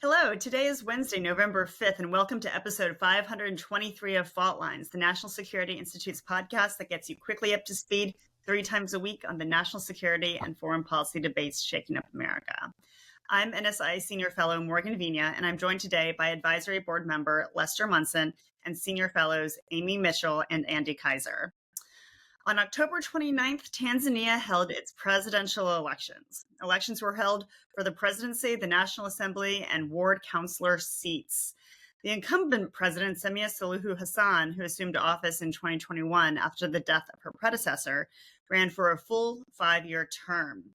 Hello, today is Wednesday, November 5th, and welcome to episode 523 of Fault Lines, the National Security Institute's podcast that gets you quickly up to speed 3 times a week on the national security and foreign policy debates shaking up America. I'm NSI Senior Fellow Morgan Vina, and I'm joined today by Advisory Board Member Lester Munson and Senior Fellows Amy Mitchell and Andy Kaiser. On October 29th, Tanzania held its presidential elections. Elections were held for the presidency, the National Assembly, and ward councilor seats. The incumbent President Samia Suluhu Hassan, who assumed office in 2021 after the death of her predecessor, ran for a full 5-year term.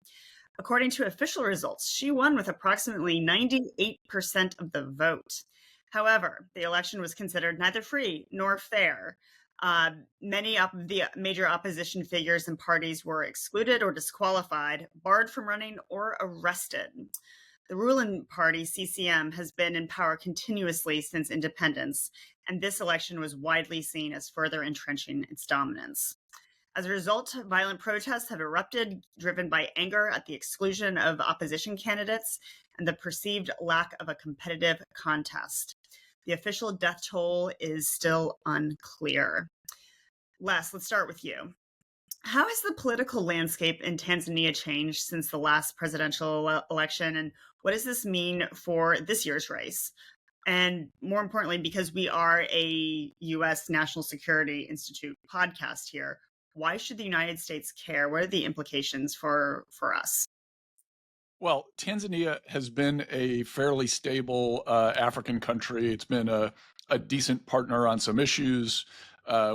According to official results, she won with approximately 98% of the vote. However, the election was considered neither free nor fair. Many of the major opposition figures and parties were excluded or disqualified, barred from running, or arrested. The ruling party, CCM, has been in power continuously since independence, and this election was widely seen as further entrenching its dominance. As a result, violent protests have erupted, driven by anger at the exclusion of opposition candidates and the perceived lack of a competitive contest. The official death toll is still unclear. Les, let's start with you. How has the political landscape in Tanzania changed since the last presidential election, and what does this mean for this year's race? And more importantly, because we are a U.S. National Security Institute podcast here, why should the United States care? What are the implications for us? Well, Tanzania has been a fairly stable African country. It's been a decent partner on some issues.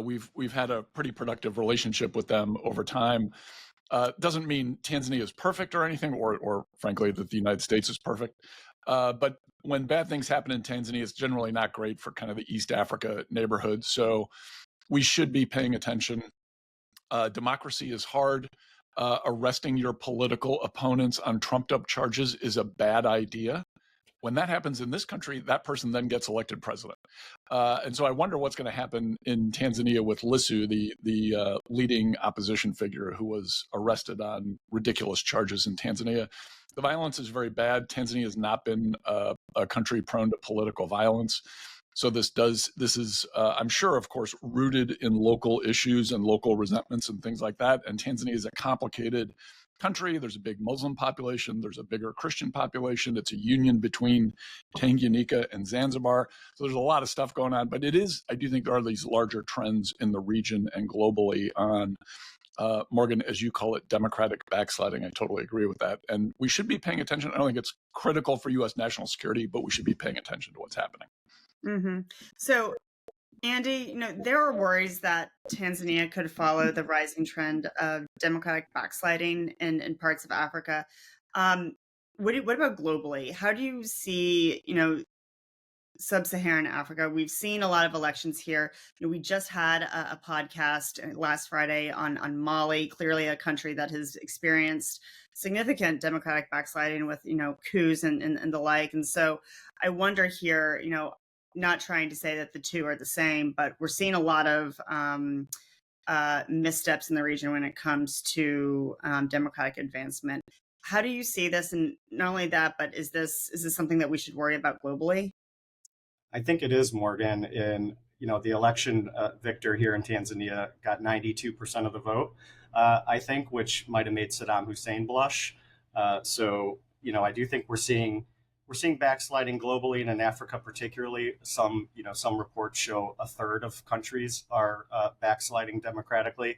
We've had a pretty productive relationship with them over time. Doesn't mean Tanzania is perfect or anything, or frankly, that the United States is perfect. But when bad things happen in Tanzania, it's generally not great for kind of the East Africa neighborhood. So we should be paying attention. Democracy is hard. Arresting your political opponents on trumped up charges is a bad idea. When that happens in this country, that person then gets elected president. And so I wonder what's going to happen in Tanzania with Lissu, the leading opposition figure who was arrested on ridiculous charges in Tanzania. The violence is very bad. Tanzania has not been a country prone to political violence. So this is, I'm sure, of course, rooted in local issues and local resentments and things like that. And Tanzania is a complicated country. There's a big Muslim population. There's a bigger Christian population. It's a union between Tanganyika and Zanzibar. So there's a lot of stuff going on. But I do think there are these larger trends in the region and globally on, Morgan, as you call it, democratic backsliding. I totally agree with that. And we should be paying attention. I don't think it's critical for U.S. national security, but we should be paying attention to what's happening. Mm-hmm. So, Andy, there are worries that Tanzania could follow the rising trend of democratic backsliding in parts of Africa. What about globally? How do you see, sub-Saharan Africa? We've seen a lot of elections here. We just had a podcast last Friday on Mali, clearly a country that has experienced significant democratic backsliding with, coups and the like. And so I wonder here, not trying to say that the two are the same, but we're seeing a lot of missteps in the region when it comes to democratic advancement. How do you see this? And not only that, but is this something that we should worry about globally? I think it is, Morgan. In the election victor here in Tanzania got 92% of the vote, I think, which might have made Saddam Hussein blush. So I do think we're seeing backsliding globally and in Africa particularly. Some reports show a third of countries are backsliding democratically.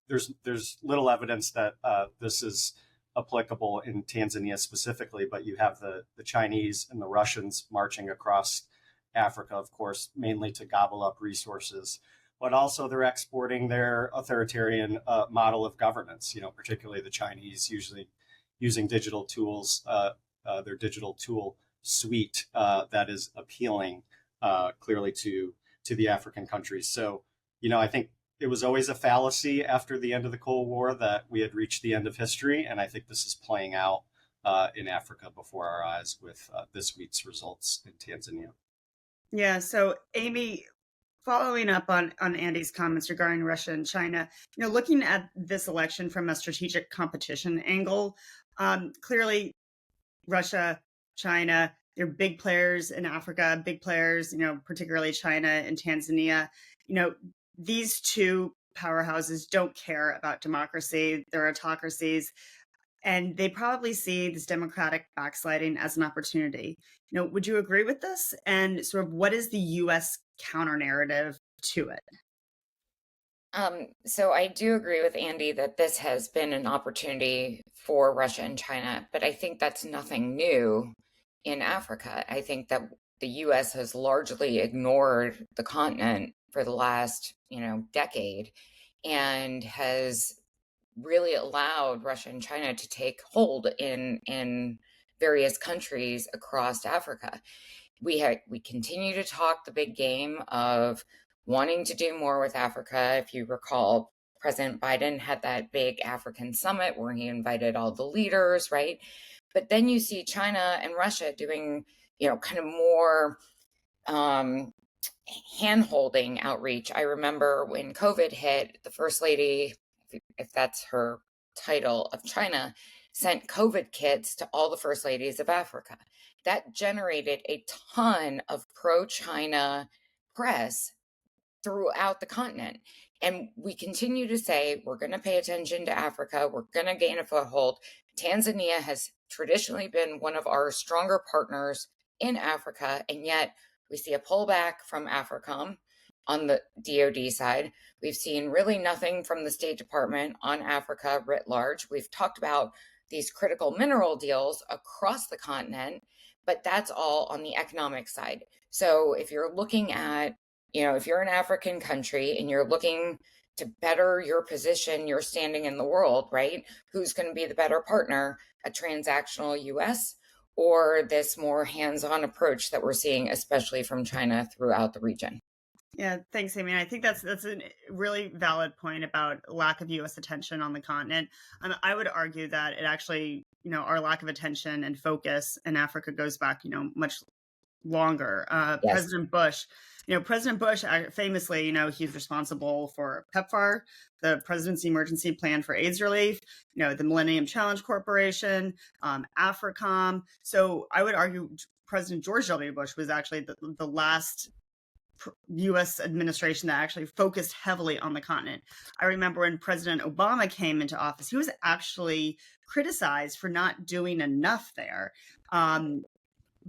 There's little evidence that this is applicable in Tanzania specifically, but you have the Chinese and the Russians marching across Africa, of course, mainly to gobble up resources, but also they're exporting their authoritarian model of governance, particularly the Chinese usually using digital tools, their digital tool suite that is appealing clearly to the African countries. So, I think it was always a fallacy after the end of the Cold War that we had reached the end of history. And I think this is playing out in Africa before our eyes with this week's results in Tanzania. Yeah. So, Amy, following up on Andy's comments regarding Russia and China, looking at this election from a strategic competition angle, clearly Russia China. They're big players in Africa, big players, particularly China and Tanzania. These two powerhouses don't care about democracy. They're autocracies. And they probably see this democratic backsliding as an opportunity. Would you agree with this? And sort of what is the U.S. counter narrative to it? So I do agree with Andy that this has been an opportunity for Russia and China, but I think that's nothing new in Africa. I think that the US has largely ignored the continent for the last, decade and has really allowed Russia and China to take hold in various countries across Africa. We continue to talk the big game of wanting to do more with Africa. If you recall, President Biden had that big African summit where he invited all the leaders, right? But then you see China and Russia doing, kind of more hand-holding outreach. I remember when COVID hit, the First Lady, if that's her title, of China, sent COVID kits to all the First Ladies of Africa. That generated a ton of pro-China press throughout the continent. And we continue to say, we're going to pay attention to Africa. We're going to gain a foothold. Tanzania has traditionally been one of our stronger partners in Africa. And yet we see a pullback from AFRICOM on the DoD side. We've seen really nothing from the State Department on Africa writ large. We've talked about these critical mineral deals across the continent, but that's all on the economic side. So if you're looking at, if you're an African country and you're looking to better your position, your standing in the world, right? Who's going to be the better partner, a transactional US or this more hands-on approach that we're seeing, especially from China throughout the region? Yeah, thanks, Amy. I think that's a really valid point about lack of U.S. attention on the continent. I would argue that it actually, our lack of attention and focus in Africa goes back, much longer. Yes. President Bush famously, he's responsible for PEPFAR, the President's Emergency Plan for AIDS Relief, the Millennium Challenge Corporation, AFRICOM. So I would argue President George W. Bush was actually the last U.S. administration that actually focused heavily on the continent. I remember when President Obama came into office, he was actually criticized for not doing enough there.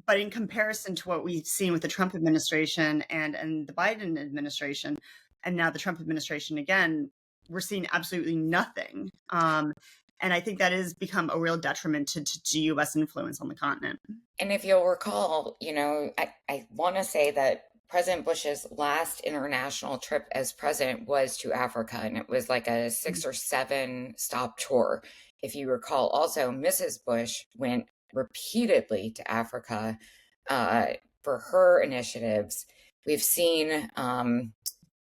But in comparison to what we've seen with the Trump administration and the Biden administration, and now the Trump administration again, we're seeing absolutely nothing. And I think that has become a real detriment to U.S. influence on the continent. And if you'll recall, I want to say that President Bush's last international trip as president was to Africa, and it was like a 6 or 7 stop tour. If you recall, also Mrs. Bush went repeatedly to Africa for her initiatives. We've seen,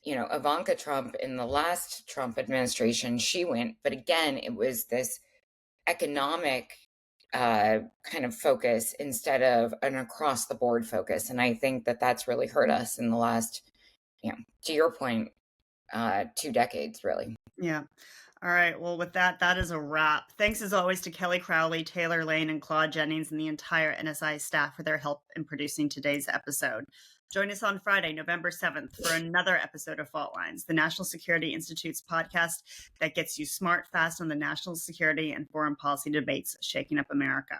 Ivanka Trump in the last Trump administration, she went, but again, it was this economic kind of focus instead of an across the board focus. And I think that that's really hurt us in the last, to your point, 2 decades, really. Yeah. All right. Well, with that is a wrap. Thanks as always to Kelly Crowley, Taylor Lane, and Claude Jennings, and the entire NSI staff for their help in producing today's episode. Join us on Friday, November 7th, for another episode of Fault Lines, the National Security Institute's podcast that gets you smart, fast on the national security and foreign policy debates shaking up America.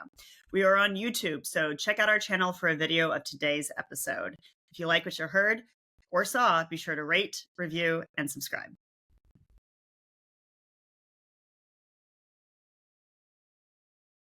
We are on YouTube, so check out our channel for a video of today's episode. If you like what you heard or saw, be sure to rate, review, and subscribe.